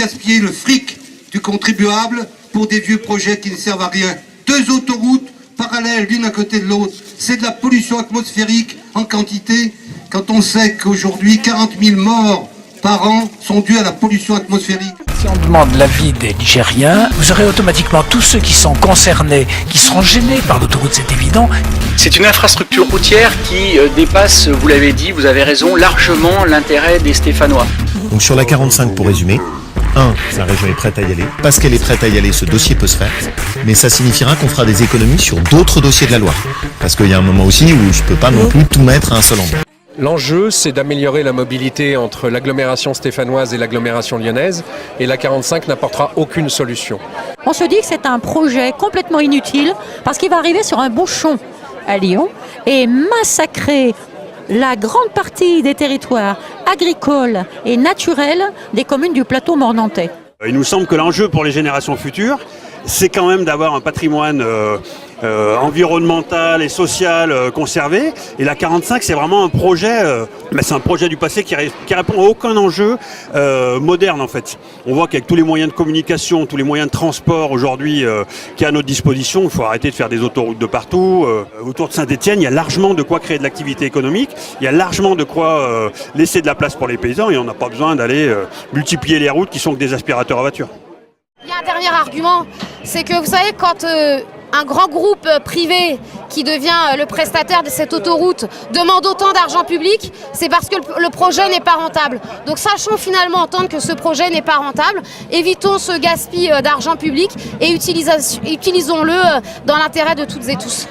gaspiller le fric du contribuable pour des vieux projets qui ne servent à rien. 2 autoroutes parallèles l'une à côté de l'autre, c'est de la pollution atmosphérique en quantité, quand on sait qu'aujourd'hui 40 000 morts par an sont dus à la pollution atmosphérique. Si on demande l'avis des Nigériens, vous aurez automatiquement tous ceux qui sont concernés, qui seront gênés par l'autoroute, c'est évident. C'est une infrastructure routière qui dépasse, vous l'avez dit, vous avez raison, largement l'intérêt des Stéphanois. Donc sur la 45, pour résumer, la région est prête à y aller. Parce qu'elle est prête à y aller, ce dossier peut se faire. Mais ça signifiera qu'on fera des économies sur d'autres dossiers de la Loire. Parce qu'il y a un moment aussi où je peux pas non plus tout mettre à un seul endroit. L'enjeu, c'est d'améliorer la mobilité entre l'agglomération stéphanoise et l'agglomération lyonnaise, et la 45 n'apportera aucune solution. On se dit que c'est un projet complètement inutile, parce qu'il va arriver sur un bouchon à Lyon et massacrer la grande partie des territoires agricoles et naturels des communes du plateau mornantais. Il nous semble que l'enjeu pour les générations futures, c'est quand même d'avoir un patrimoine environnemental et social conservé. Et la 45, c'est vraiment un projet, c'est un projet du passé qui répond à aucun enjeu moderne en fait. On voit qu'avec tous les moyens de communication, tous les moyens de transport aujourd'hui qui est à notre disposition, il faut arrêter de faire des autoroutes de partout. Autour de Saint-Étienne, il y a largement de quoi créer de l'activité économique, il y a largement de quoi laisser de la place pour les paysans et on n'a pas besoin d'aller multiplier les routes qui sont que des aspirateurs à voiture. Il y a un dernier argument, c'est que vous savez, quand un grand groupe privé qui devient le prestataire de cette autoroute demande autant d'argent public, c'est parce que le projet n'est pas rentable. Donc sachons finalement entendre que ce projet n'est pas rentable, évitons ce gaspillage d'argent public et utilisons-le dans l'intérêt de toutes et tous.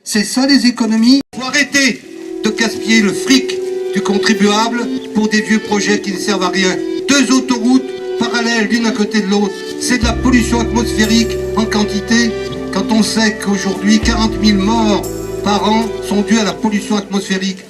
C'est ça les économies. Il faut arrêter de gaspiller le fric du contribuable pour des vieux projets qui ne servent à rien. 2 autoroutes parallèles l'une à côté de l'autre, c'est de la pollution atmosphérique en quantité, quand on sait qu'aujourd'hui 40 000 morts par an sont dus à la pollution atmosphérique.